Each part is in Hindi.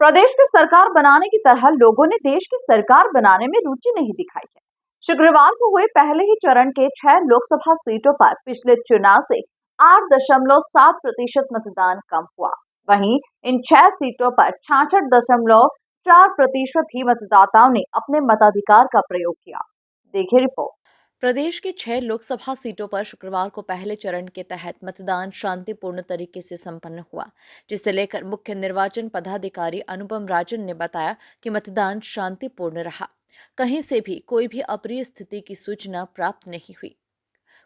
प्रदेश की सरकार बनाने की तरह लोगों ने देश की सरकार बनाने में रुचि नहीं दिखाई है। शुक्रवार को हुए पहले ही चरण के 6 लोकसभा सीटों पर पिछले चुनाव से 8.7% मतदान कम हुआ। वहीं इन 6 सीटों पर 66.4% ही मतदाताओं ने अपने मताधिकार का प्रयोग किया। देखिए रिपोर्ट। प्रदेश की 6 लोकसभा सीटों पर शुक्रवार को पहले चरण के तहत मतदान शांतिपूर्ण तरीके से संपन्न हुआ, जिसे लेकर मुख्य निर्वाचन पदाधिकारी अनुपम राजन ने बताया कि मतदान शांतिपूर्ण रहा। कहीं से भी कोई भी अप्रिय स्थिति की सूचना प्राप्त नहीं हुई।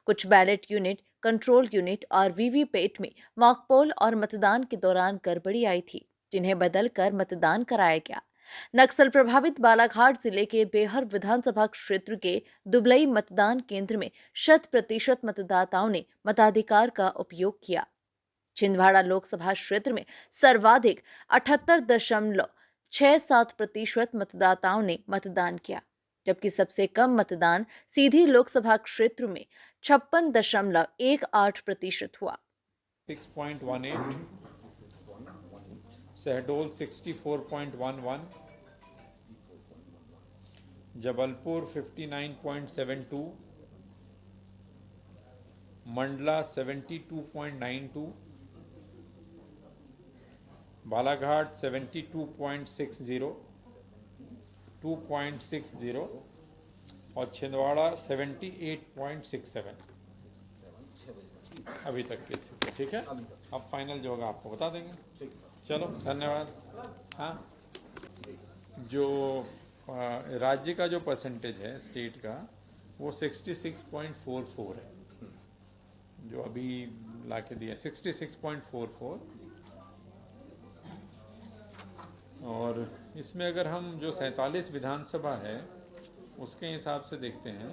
कुछ बैलेट यूनिट, कंट्रोल यूनिट और वीवीपैट में मॉकपोल और मतदान के दौरान गड़बड़ी आई थी, जिन्हें बदलकर मतदान कराया गया। नक्सल प्रभावित बालाघाट जिले के बेहर विधानसभा क्षेत्र के दुबलई मतदान केंद्र में 100% मतदाताओं ने मताधिकार का उपयोग किया। छिंदवाड़ा लोकसभा क्षेत्र में सर्वाधिक 78.67% मतदाताओं ने मतदान किया, जबकि सबसे कम मतदान सीधी लोकसभा क्षेत्र में 56.18% हुआ। 6.18, शहडोल 64.11, जबलपुर 59.72, मंडला 72.92, बालाघाट 72.60, 2.60 और छिंदवाड़ा 78.67 अभी तक की स्थिति। ठीक है, अब फाइनल जो होगा आपको बता देंगे। चलो धन्यवाद। हाँ, जो राज्य का जो परसेंटेज है स्टेट का वो 66.44 है, जो अभी लाके दिया 66.44। और इसमें अगर हम जो 47 विधानसभा है उसके हिसाब से देखते हैं,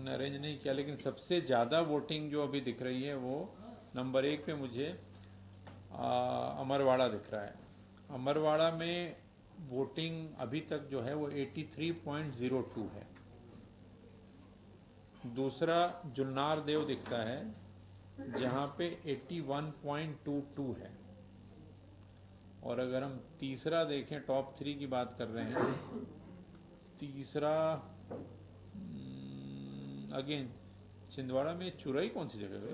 अरेंज नहीं किया, लेकिन सबसे ज़्यादा वोटिंग जो अभी दिख रही है वो नंबर 1 पे मुझे अमरवाड़ा दिख रहा है। अमरवाड़ा में वोटिंग अभी तक जो है वो 83.02 है। दूसरा जुन्नार देव दिखता है जहाँ पे 81.22 है। और अगर हम तीसरा देखें, टॉप 3 की बात कर रहे हैं, तीसरा अगेन छिंदवाड़ा में चौरई कौन सी जगह है?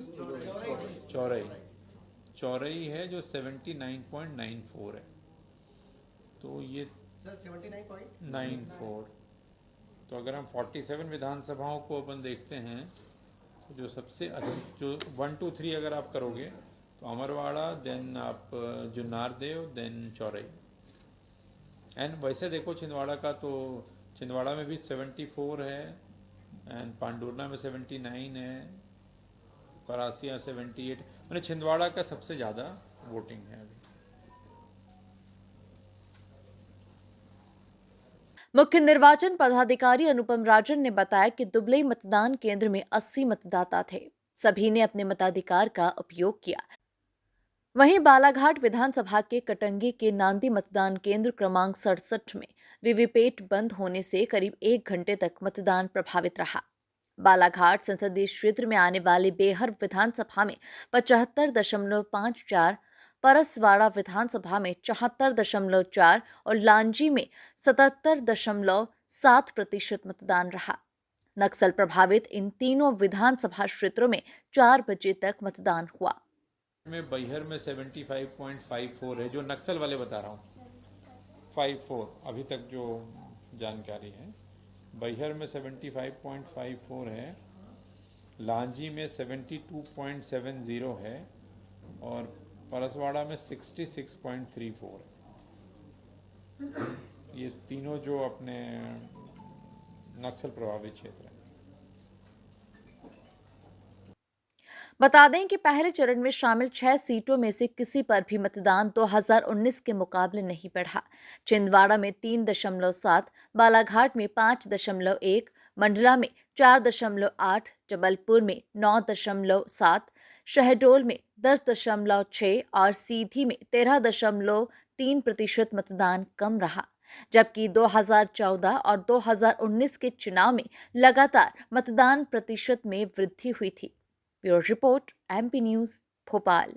चौरई है जो 79.94 है। तो ये 79.94। तो अगर हम 47 विधानसभाओं को अपन देखते हैं तो जो सबसे अधिक, जो 1 2 3 अगर आप करोगे तो अमरवाड़ा, देन आप जुन्नार देव, देन चौरई। एंड वैसे देखो छिंदवाड़ा का, तो छिंदवाड़ा में भी 74 है, एंड पांडुरना में 79 है, परासिया 78। मैंने छिंदवाड़ा का सबसे ज़्यादा वोटिंग है अभी। मुख्य निर्वाचन पदाधिकारी अनुपम राजन ने बताया कि दुबलई मतदान केंद्र में 80 मतदाता थे। सभी ने अपने मताधिकार का उपयोग किया। वहीं बालाघाट विधानसभा के कटंगी के नांदी मतदान केंद्र क्रमांक 67 में वीवीपैट बंद होने से करीब 1 घंटे तक मतदान प्रभावित रहा। बालाघाट संसदीय क्षेत्र में आने वाली बेहर विधानसभा में 75.54, परसवाड़ा विधानसभा में 74.4 और लांजी में 77.7% मतदान रहा। नक्सल प्रभावित इन तीनों विधानसभा क्षेत्रों में 4 बजे तक मतदान हुआ। में बैहर में 75.54 है, जो नक्सल वाले बता रहा हूँ, 54 अभी तक जो जानकारी है। बैहर में 75.54 है, लांजी में 72.70 है और परसवाड़ा में 66.34 है। ये तीनों जो अपने नक्सल प्रभावित क्षेत्र हैं। बता दें कि पहले चरण में शामिल 6 सीटों में से किसी पर भी मतदान 2019 के मुकाबले नहीं बढ़ा। छिंदवाड़ा में 3.7, बालाघाट में 5.1, मंडला में 4.8, जबलपुर में 9.7, शहडोल में 10.6 और सीधी में 13.3% मतदान कम रहा। जबकि 2014 और 2019 के चुनाव में लगातार मतदान प्रतिशत में वृद्धि हुई थी। Bureau report, MP news, Bhopal.